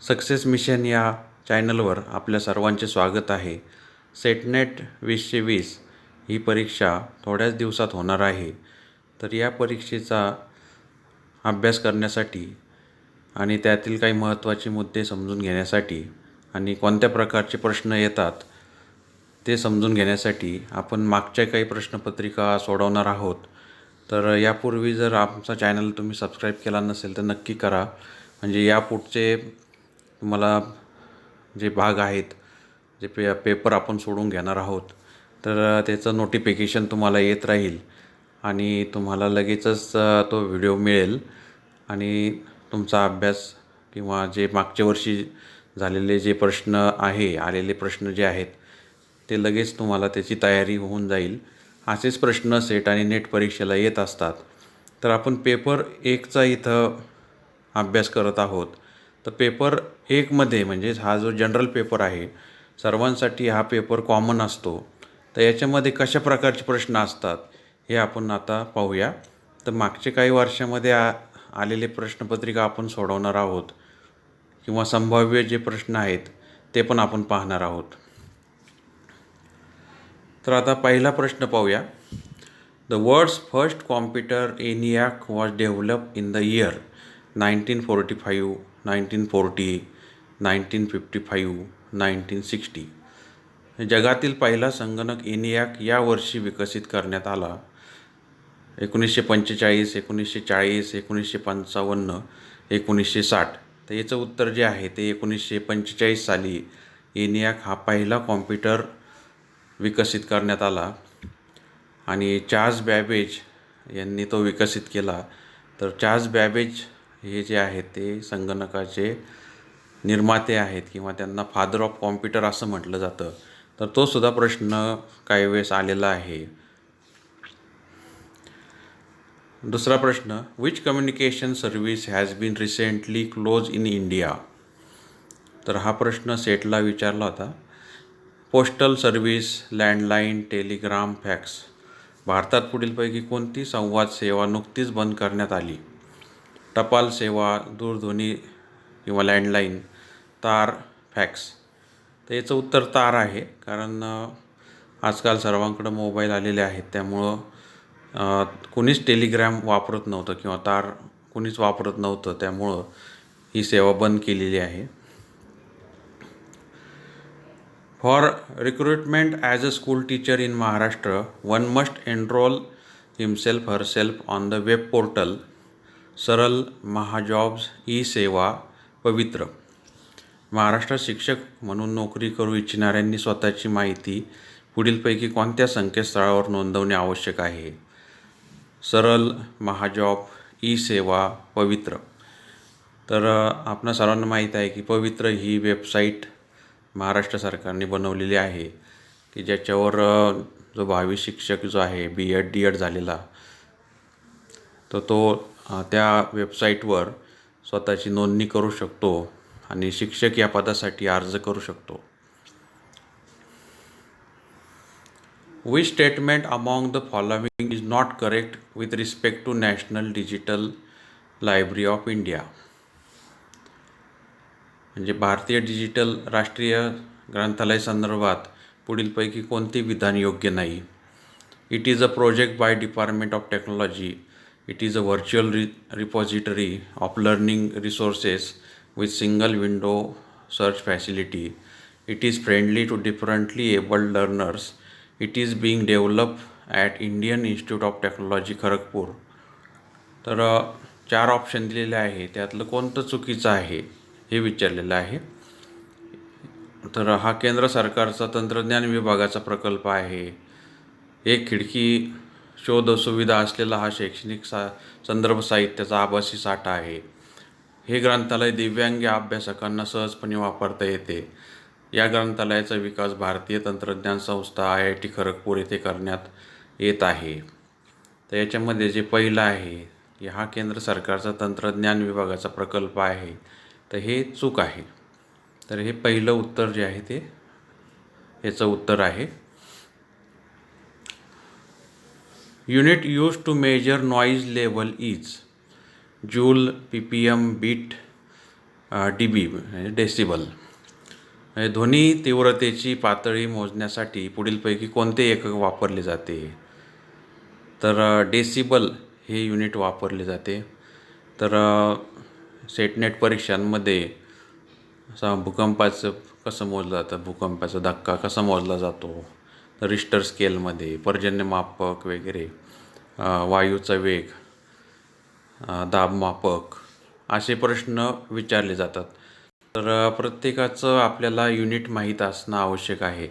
Success mission या चॅनलवर आपल्या सर्वांचे स्वागत आहे. सेटनेट 2020 ही परीक्षा थोड्याच दिवसात होणार आहे. तर या परीक्षेचा अभ्यास करण्यासाठी आणि त्यातील काही महत्त्वाचे मुद्दे समजून घेण्यासाठी आणि कोणत्या प्रकारचे प्रश्न येतात ते समजून घेण्यासाठी आपण मागच्या काही प्रश्नपत्रिका सोडवणार आहोत. तर यापूर्वी जर आमचा चॅनल तुम्ही सबस्क्राईब केला नसेल तर नक्की करा. म्हणजे यापुढचे तुम्हाला जे भाग आहेत, जे पेपर आपण सोडून घेणार आहोत, तर त्याचं नोटिफिकेशन तुम्हाला येत राहील आणि तुम्हाला लगेचच तो व्हिडिओ मिळेल आणि तुमचा अभ्यास किंवा जे मागच्या वर्षी झालेले जे प्रश्न आहे, आलेले प्रश्न जे आहेत ते लगेच तुम्हाला त्याची तयारी होऊन जाईल. असेच प्रश्न सेट आणि नेट परीक्षेला येत असतात. तर आपण पेपर 1चा इथं अभ्यास करत आहोत. तर पेपर 1मध्ये म्हणजे हा जो जनरल पेपर आहे, सर्वांसाठी हा पेपर कॉमन असतो. तर याच्यामध्ये कशा प्रकारचे प्रश्न असतात हे आपण आता पाहूया. तर मागचे काही वर्षामध्ये आलेले प्रश्नपत्रिका आपण सोडवणार आहोत किंवा संभाव्य जे प्रश्न आहेत ते पण आपण पाहणार आहोत. तर आता पहिला प्रश्न पाहूया. The world's first computer ENIAC was develop in the year 1945, 1940, 1955, 1960. जगातील पहिला संगणक ENIAC या वर्षी विकसित करण्यात आला. 1945, 1940, 1955, 1960. तर याचं उत्तर जे आहे ते 1945 साली ENIAC हा पहिला कॉम्प्युटर विकसित करण्यात आला आणि चार्ल्स बॅबेज यांनी तो विकसित केला. तर चार्ल्स बॅबेज हे जे आहेत ते संगणकाचे निर्माते आहेत किंवा त्यांना फादर ऑफ कॉम्प्युटर असं म्हटलं जातं. तर तो सुद्धा प्रश्न काही वेळेस आलेला आहे. दुसरा प्रश्न, which communication service has been recently close in India. तर हा प्रश्न सेटला विचारला होता. Postal service, landline, telegram, fax. भारतात पुढीलपैकी कोणती संवाद सेवा नुकतीच बंद करण्यात आली. टपाल सेवा, दूरध्वनी किंवा लँडलाईन, तार, फॅक्स. तर याचं उत्तर तार आहे, कारण आजकाल सर्वांकडं मोबाईल आलेले आहेत, त्यामुळं कुणीच टेलिग्राम वापरत नव्हतं किंवा तार कुणीच वापरत नव्हतं, त्यामुळं ही सेवा बंद केलेली आहे. For recruitment as a school teacher in Maharashtra, one must enrol himself herself on the web portal सरल, महाजॉब्स, ई-सेवा, पवित्र. महाराष्ट्रात शिक्षक म्हणून नोकरी करू इच्छिणाऱ्यांनी स्वतःची माहिती पुढीलपैकी कोणत्या संकेतस्थळावर नोंदवणे आवश्यक आहे. सरल, महाजॉब, ई-सेवा, पवित्र. तर आपणा सर्वांना माहीत आहे की पवित्र ही वेबसाईट महाराष्ट्र सरकारने बनवलेली आहे की ज्याच्यावर जो भावी शिक्षक जो आहे BEd DEd झालेला, तर तो त्या वेबसाईटवर स्वतःची नोंदणी करू शकतो आणि शिक्षक या पदासाठी अर्ज करू शकतो. Which statement among the following is not correct with respect to National Digital Library of India. म्हणजे भारतीय डिजिटल राष्ट्रीय ग्रंथालय संदर्भात पुढीलपैकी कोणते विधान योग्य नाही. It is a project by department of technology. It is a virtual repository of learning resources with single window search facility. It is friendly to differently abled learners. It is being develop at Indian Institute of Technology Kharagpur. तर 4 option दिलेले आहे, त्यातलं कोणतं चुकीचं आहे हे विचारलेलं आहे. तर हा केंद्र सरकारचा तंत्रज्ञान विभागाचा प्रकल्प आहे. एक खिडकी शोध सुविधा असलेला हा शैक्षणिक संदर्भ साहित्याचा आभासी साठा आहे. हे ग्रंथालय दिव्यांग अभ्यासकांना सहजपणे वापरता येते. या ग्रंथालयाचा विकास भारतीय तंत्रज्ञान संस्था IIT खरगपूर येथे करण्यात येत आहे. तर याच्यामध्ये जे पहिलं आहे की हा केंद्र सरकारचा तंत्रज्ञान विभागाचा प्रकल्प आहे, तर हे चूक आहे. तर हे पहिलं उत्तर जे आहे ते याचं उत्तर आहे. Unit use to measure noise level is joule, PPM, beat, DB म्हणजे डेसिबल. म्हणजे ध्वनी तीव्रतेची पातळी मोजण्यासाठी पुढीलपैकी कोणते एकक वापरले जाते? तर डेसिबल हे युनिट वापरले जाते. तर सेटनेट परीक्षांमध्ये भूकंपाचं कसं मोजलं जातं, भूकंपाचा धक्का कसा मोजला जातो, तर रिश्टर स्केलमध्ये, पर्जन्यमापक वगैरे, वायूचा वेग, दाबमापक असे प्रश्न विचारले जातात. तर प्रत्येकाचं आपल्याला युनिट माहीत असणं आवश्यक आहे.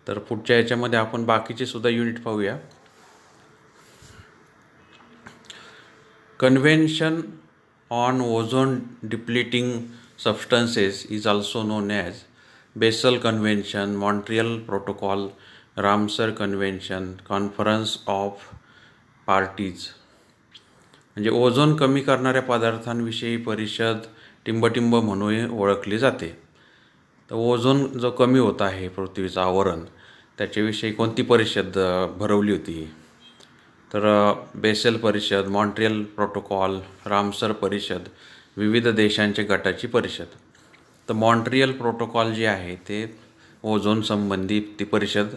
तर पुढच्या याच्यामध्ये आपण बाकीचे सुद्धा युनिट पाहूया. Convention on ozone depleting substances is also known as Basel convention, Montreal protocol, Ramsar convention, conference of parties. म्हणजे ओझोन कमी करणाऱ्या पदार्थांविषयी परिषद टिंबटिंब म्हणून ओळखली जाते. तर ओझोन जो कमी होत आहे पृथ्वीचं आवरण, त्याच्याविषयी कोणती परिषद भरवली होती? तर बेसेल परिषद, मॉन्ट्रियल प्रोटोकॉल, रामसर परिषद, विविध देशांच्या गटाची परिषद. तर मॉन्ट्रियल प्रोटोकॉल जे आहे ते ओझोन संबंधी ती परिषद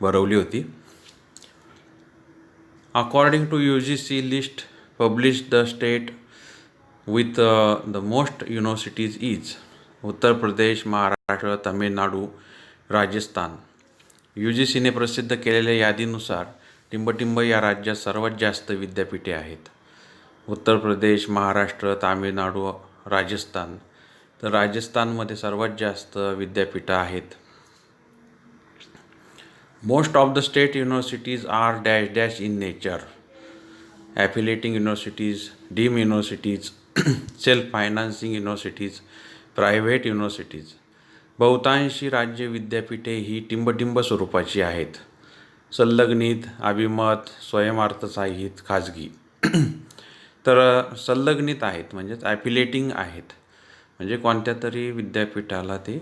भरवली होती. According to UGC list published, the state with the most universities is Uttar Pradesh, Maharashtra, Tamil Nadu, Rajasthan. UGCने प्रसिद्ध केलेल्या यादीनुसार टिंबटिंब या राज्यात सर्वात जास्त विद्यापीठे आहेत. उत्तर प्रदेश, महाराष्ट्र, तामिळनाडू, राजस्थान. तर राजस्थानमध्ये सर्वात जास्त विद्यापीठं आहेत. Most of the state universities are dash dash in nature. affiliating universities, deemed universities, self-financing universities, private universities. बहुतांशी राज्य विद्यापीठे ही टिंबटिंब स्वरूपाची आहेत. संलग्नित, अभिमत, स्वयंअर्थसहाय्यित, खाजगी. तर संलग्नित आहेत म्हणजेच ॲफिलेटिंग आहेत, म्हणजे कोणत्या तरी विद्यापीठाला ते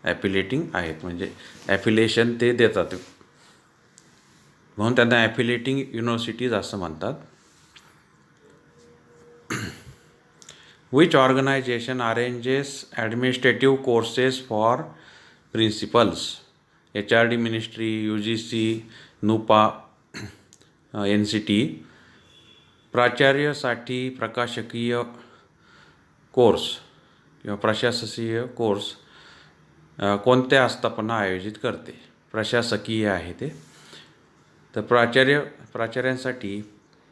ॲफिलेटिंग आहेत, म्हणजे ॲफिलेशन ते देतात, म्हणून त्यांना ॲफिलेटिंग युनिव्हर्सिटीज असं म्हणतात. Which organization arranges administrative courses for principals? HRD Ministry, UGC, NUPA, NCT. प्राचार्यासाठी प्रशासकीय कोर्स किंवा प्रशासकीय कोर्स कोणत्या आस्थापना आयोजित करते? प्रशासकीय आहे ते. तर प्राचार्यांसाठी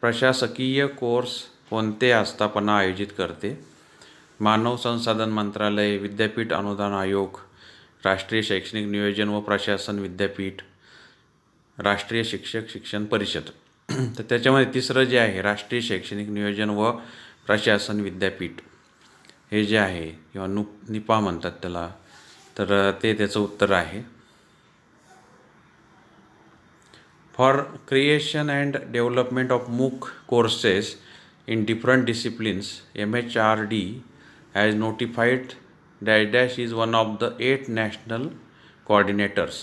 प्रशासकीय कोर्स कोणते आस्थापना आयोजित करते? मानव संसाधन मंत्रालय, विद्यापीठ अनुदान आयोग, राष्ट्रीय शैक्षणिक नियोजन व प्रशासन विद्यापीठ, राष्ट्रीय शिक्षक शिक्षण परिषद. तर त्याच्यामध्ये तिसरं जे आहे राष्ट्रीय शैक्षणिक नियोजन व प्रशासन विद्यापीठ हे जे आहे किंवा निपा म्हणतात त्याला, तर ते त्याचं उत्तर आहे. For creation and development of MOOC courses in different disciplines, MHRD has notified dash is one of the 8 national coordinators.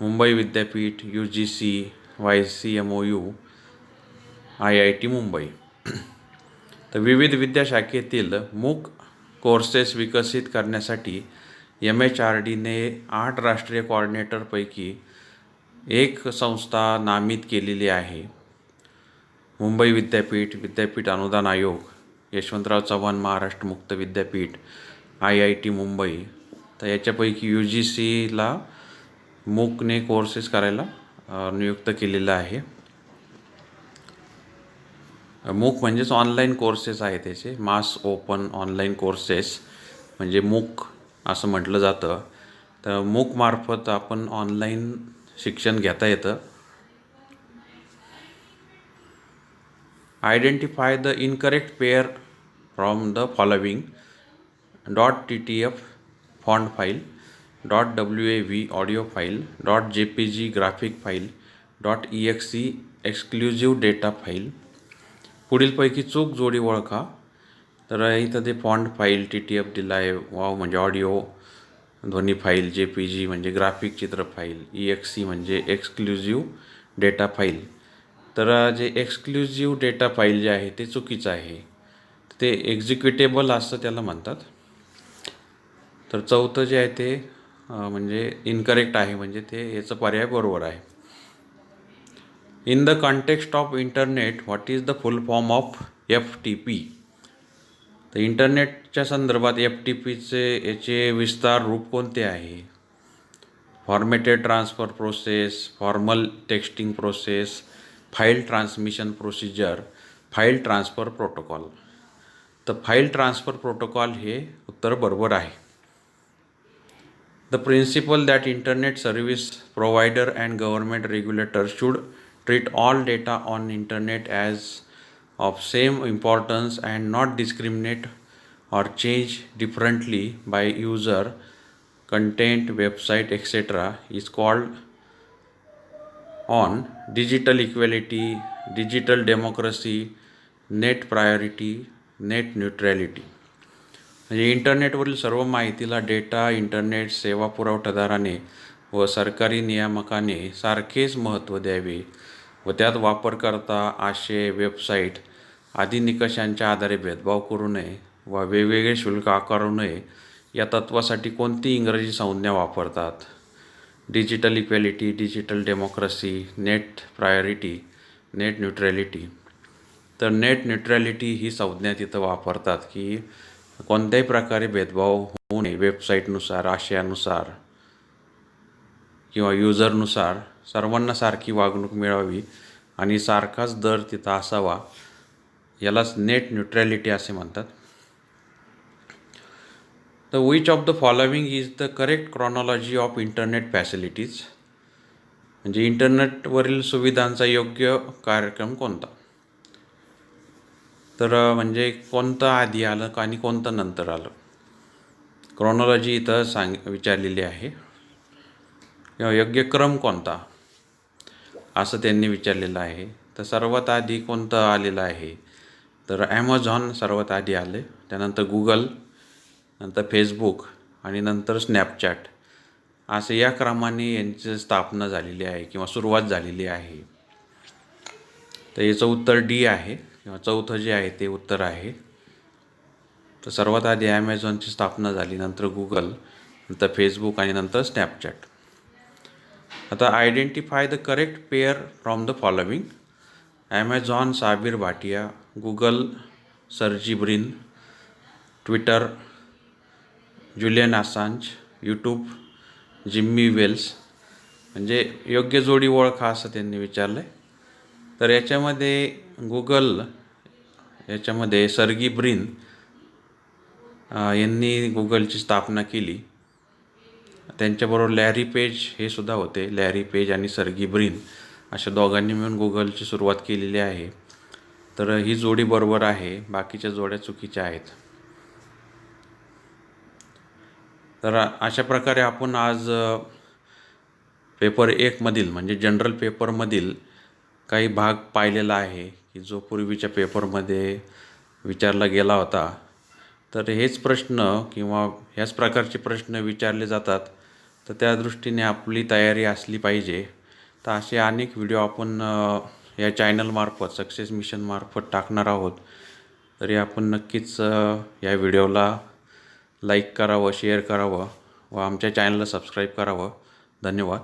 Mumbai विद्यापीठ, UGC, YCMOU, IIT मुंबई. तर विविध विद्याशाखेतील MOOC कोर्सेस विकसित करण्यासाठी MHRDने 8 राष्ट्रीय कोऑर्डिनेटरपैकी एक संस्था नामित केलेली आहे. मुंबई विद्यापीठ, विद्यापीठ अनुदान आयोग, यशवंतराव चव्हाण महाराष्ट्र मुक्त विद्यापीठ, IIT मुंबई. तर याच्यापैकी UGCला MOOCने कोर्सेस करायला नियुक्त केलेलं आहे. MOOC म्हणजेच ऑनलाईन कोर्सेस आहे त्याचे, मास ओपन ऑनलाईन कोर्सेस म्हणजे MOOC असं म्हटलं जातं. तर MOOC मार्फत आपण ऑनलाईन शिक्षण घेता येतं. Identify the incorrect pair from the following: .ttf font file, .wav audio file, .jpg graphic file, .exe exclusive data file. पुढीलपैकी चूक जोडी ओळखा. तर इथं ते फॉन्ट फाईल TTF दिला आहे, वाव म्हणजे ऑडिओ ध्वनी फाईल, JPG म्हणजे ग्राफिक चित्र फाईल, EXE म्हणजे एक्सक्लुझिव्ह डेटा फाईल. तर जे एक्सक्लुझिव्ह डेटा फाईल जे आहे ते चुकीचं आहे. ते एक्झिक्युटेबल असं त्याला म्हणतात. तर चौथं जे आहे ते म्हणजे इनकरेक्ट आहे, म्हणजे ते याचं पर्याय बरोबर आहे. In the context of internet what is the full form of FTP? तर इंटरनेटच्या संदर्भात FTPचे याचे विस्तार रूप कोणते आहे? Formatted transfer process, formal texting process, file transmission procedure, file transfer protocol. तर फाईल ट्रान्सफर प्रोटोकॉल हे उत्तर बरोबर आहे. The principle that internet service provider and government regulators should treat all data on internet as of same importance and not discriminate or change differently by user, content, website, etc. is called on digital equality, digital democracy, net priority, net neutrality. म्हणजे इंटरनेटवरील सर्व माहितीला data internet सेवा पुरवठादाराने व सरकारी नियामकाने सारखेच महत्त्व द्यावे व त्यात वापरकर्ता, आशय, वेबसाईट आदी निकषांच्या आधारे भेदभाव करू नये व वेगवेगळे शुल्क आकारू नये या तत्त्वासाठी कोणती इंग्रजी संज्ञा वापरतात? Digital equality, digital democracy, net priority, net neutrality. तर नेट न्यूट्रॅलिटी ही संज्ञा तिथं वापरतात की कोणत्याही प्रकारे भेदभाव होऊ नये, वेबसाईटनुसार, आशयानुसार किंवा युजरनुसार सर्वांना सारखी वागणूक मिळावी आणि सारखाच दर तिथं असावा, यालाच नेट न्यूट्रॅलिटी असे म्हणतात. तर which of the following is the correct chronology of internet facilities? म्हणजे इंटरनेटवरील सुविधांचा योग्य कार्यक्रम कोणता? तर म्हणजे कोणतं आधी आलं आणि कोणतं नंतर आलं, क्रॉनॉलॉजी इथं विचारलेली आहे. योग्य क्रम कोणता असं त्यांनी विचारलेलं आहे. तर सर्वात आधी कोणतं आलेलं आहे? तर ॲमेझॉन सर्वात आधी आले, त्यानंतर गुगल, नंतर फेसबुक आणि नंतर स्नॅपचॅट, असं या क्रमाने यांची स्थापना झालेली आहे किंवा सुरुवात झालेली आहे. तर याचं उत्तर डी आहे किंवा चौथं जे आहे ते उत्तर आहे. तर सर्वात आधी ॲमेझॉनची स्थापना झाली, नंतर गुगल, नंतर फेसबुक आणि नंतर स्नॅपचॅट. आता identify the correct pair from the following. Amazon Sabeer Bhatia, Google Sergey Brin, Twitter Julian Assange, YouTube Jimmy Wales. म्हणजे योग्य जोडी ओळखा असं त्यांनी विचारलं आहे. तर याच्यामध्ये गुगल, याच्यामध्ये सर्गी ब्रिन यांनी गुगलची स्थापना केली. त्यांच्याबरोबर लॅरी पेज हे सुद्धा होते. लॅरी पेज आणि सर्गी ब्रिन अशा दोघांनी मिळून गुगलची सुरुवात केलेली आहे. तर ही जोडी बरोबर आहे, बाकीच्या जोड्या चुकीच्या आहेत. तर अशा प्रकारे आपण आज पेपर 1मधील म्हणजे जनरल पेपरमधील काही भाग पाहिलेला आहे की जो पूर्वीच्या पेपरमध्ये विचारला गेला होता. तर हेच प्रश्न किंवा ह्याच प्रकारचे प्रश्न विचारले जातात, तर त्या दृष्टीने आपली तयारी असली पाहिजे. तर असे अनेक व्हिडिओ आपण या चॅनलमार्फत, सक्सेस मिशनमार्फत टाकणार आहोत. तरी आपण नक्कीच या व्हिडिओला लाईक करावं, शेअर करावं व आमच्या चॅनलला सबस्क्राईब करावं. धन्यवाद.